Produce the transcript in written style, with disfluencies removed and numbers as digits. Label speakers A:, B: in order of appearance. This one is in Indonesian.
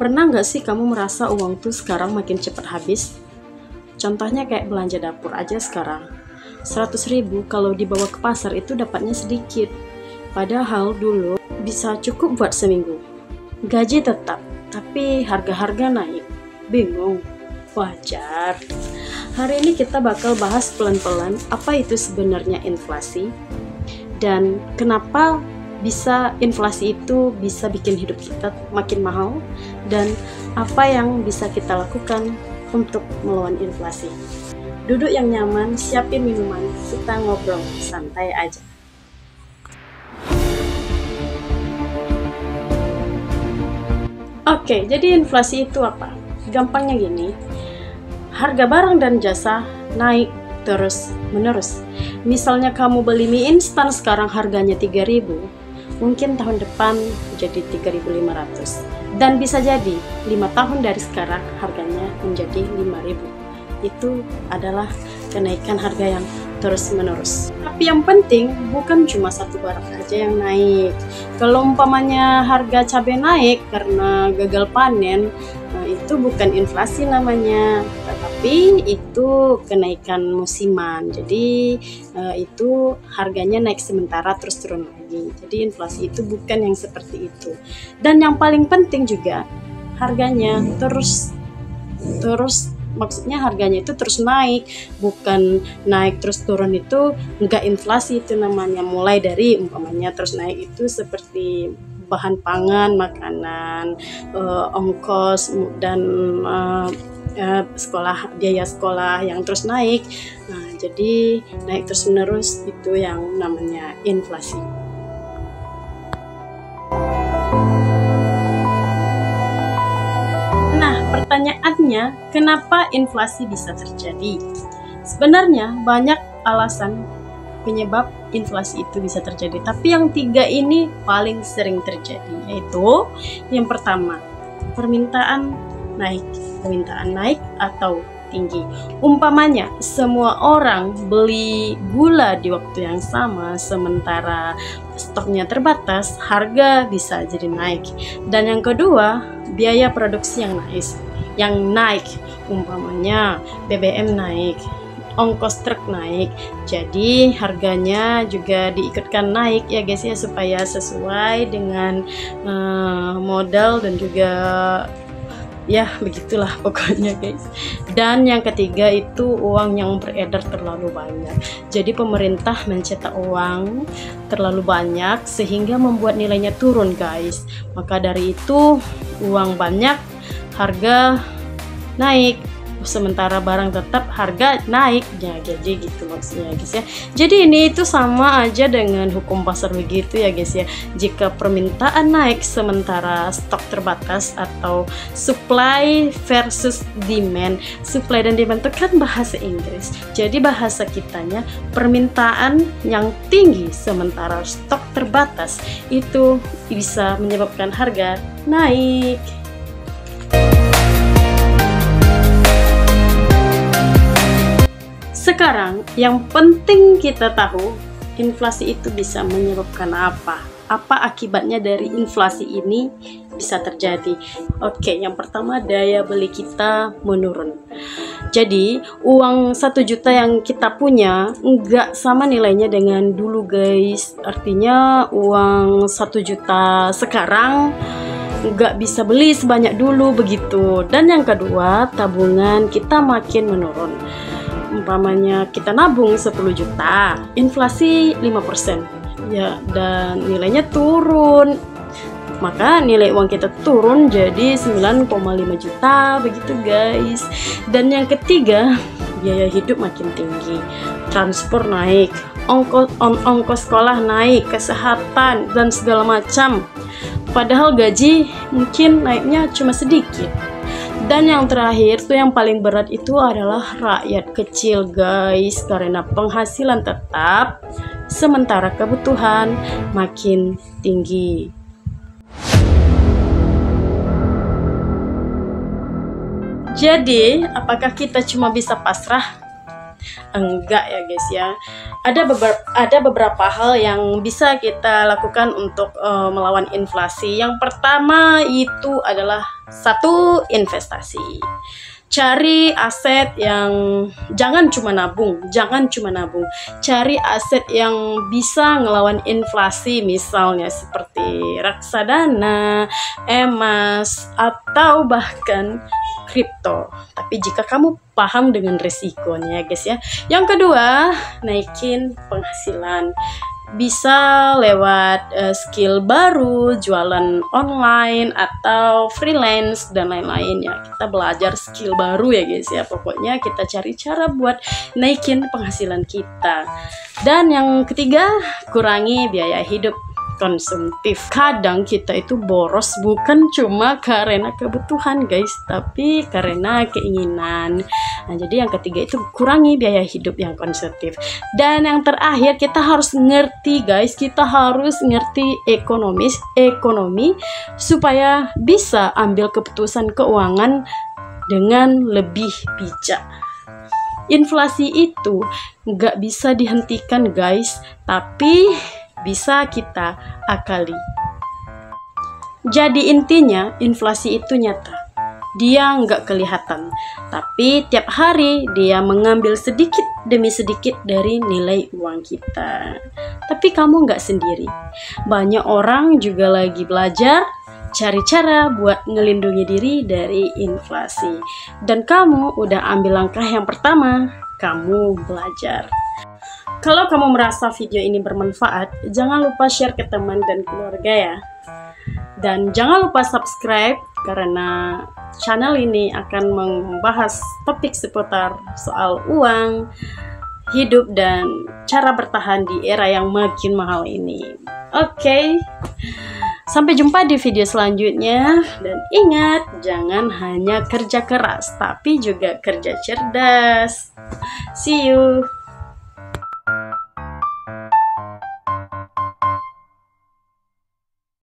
A: Pernah nggak sih kamu merasa uang tuh sekarang makin cepat habis? Contohnya kayak belanja dapur aja sekarang. 100.000 kalau dibawa ke pasar itu dapatnya sedikit. Padahal dulu bisa cukup buat seminggu. Gaji tetap, tapi harga-harga naik. Bingung? Wajar. Hari ini kita bakal bahas pelan-pelan apa itu sebenarnya inflasi dan kenapa inflasi itu bisa bikin hidup kita makin mahal, dan apa yang bisa kita lakukan untuk melawan inflasi. Duduk yang nyaman, siapin minuman, kita ngobrol santai aja. Oke, jadi inflasi itu apa? Gampangnya gini, harga barang dan jasa naik terus menerus. Misalnya kamu beli mie instan sekarang harganya 3.000, mungkin tahun depan jadi 3.500, dan bisa jadi 5 tahun dari sekarang harganya menjadi 5.000. Itu adalah kenaikan harga yang terus menerus. Tapi yang penting bukan cuma satu barang aja yang naik. Kalau umpamanya harga cabai naik karena gagal panen, itu bukan inflasi namanya, tetapi itu kenaikan musiman. Jadi itu harganya naik sementara terus turun lagi. Jadi inflasi itu bukan yang seperti itu. Dan yang paling penting juga harganya terus maksudnya harganya itu terus naik, bukan naik terus turun. Itu enggak inflasi itu namanya. Mulai dari umpamanya terus naik itu seperti bahan pangan, makanan, ongkos, dan biaya sekolah yang terus naik. Nah, jadi naik terus menerus itu yang namanya inflasi. Nah, pertanyaannya, kenapa inflasi bisa terjadi? Sebenarnya banyak alasan penyebab inflasi itu bisa terjadi, tapi yang 3 ini paling sering terjadi, yaitu yang pertama, permintaan naik atau tinggi. Umpamanya semua orang beli gula di waktu yang sama sementara stoknya terbatas, harga bisa jadi naik. Dan yang kedua, biaya produksi yang naik. Umpamanya BBM naik, ongkos truk naik, jadi harganya juga diikutkan naik ya guys ya, supaya sesuai dengan modal dan juga ya begitulah pokoknya guys. Dan yang ketiga itu uang yang beredar terlalu banyak. Jadi pemerintah mencetak uang terlalu banyak sehingga membuat nilainya turun guys. Maka dari itu uang banyak, harga naik, sementara barang tetap harga naik ya, jadi gitu maksudnya guys ya. Jadi ini itu sama aja dengan hukum pasar begitu ya guys ya. Jika permintaan naik sementara stok terbatas, atau supply versus demand. Supply dan demand itu kan bahasa Inggris, jadi bahasa kitanya permintaan yang tinggi sementara stok terbatas itu bisa menyebabkan harga naik. Sekarang yang penting kita tahu, inflasi itu bisa menyebabkan apa? Apa akibatnya dari inflasi ini bisa terjadi? Oke, yang pertama, daya beli kita menurun. Jadi uang 1 juta yang kita punya nggak sama nilainya dengan dulu guys. Artinya uang 1 juta sekarang nggak bisa beli sebanyak dulu begitu. Dan yang kedua, tabungan kita makin menurun. Umpamanya kita nabung 10 juta, inflasi 5% ya, dan nilainya turun, maka nilai uang kita turun jadi 9,5 juta begitu guys. Dan yang ketiga, biaya hidup makin tinggi, transport naik, ongkos sekolah naik, kesehatan dan segala macam, padahal gaji mungkin naiknya cuma sedikit. Dan yang terakhir tuh yang paling berat itu adalah rakyat kecil guys, karena penghasilan tetap sementara kebutuhan makin tinggi. Jadi apakah kita cuma bisa pasrah? Enggak ya guys ya. Ada beberapa hal yang bisa kita lakukan untuk melawan inflasi. Yang pertama itu adalah satu, investasi. Cari aset yang jangan cuma nabung. Cari aset yang bisa ngelawan inflasi, misalnya seperti reksadana, emas, atau bahkan kripto. Tapi jika kamu paham dengan resikonya guys ya. Yang kedua, naikin penghasilan. Bisa lewat skill baru, jualan online atau freelance dan lain-lain ya. Kita belajar skill baru ya guys ya. Pokoknya kita cari cara buat naikin penghasilan kita. Dan yang ketiga, kurangi biaya hidup konsumtif. Kadang kita itu boros bukan cuma karena kebutuhan guys, tapi karena keinginan. Nah, jadi yang ketiga itu kurangi biaya hidup yang konsumtif. Dan yang terakhir, kita harus ngerti guys, kita harus ngerti ekonomi supaya bisa ambil keputusan keuangan dengan lebih bijak. Inflasi itu nggak bisa dihentikan guys, tapi bisa kita akali. Jadi intinya, inflasi itu nyata. Dia nggak kelihatan, tapi tiap hari dia mengambil sedikit demi sedikit dari nilai uang kita. Tapi kamu nggak sendiri. Banyak orang juga lagi belajar cari cara buat ngelindungi diri dari inflasi. Dan kamu udah ambil langkah yang pertama, kamu belajar. Kalau kamu merasa video ini bermanfaat, jangan lupa share ke teman dan keluarga ya. Dan jangan lupa subscribe karena channel ini akan membahas topik seputar soal uang, hidup, dan cara bertahan di era yang makin mahal ini. Oke. Sampai jumpa di video selanjutnya. Dan ingat, jangan hanya kerja keras, tapi juga kerja cerdas. See you.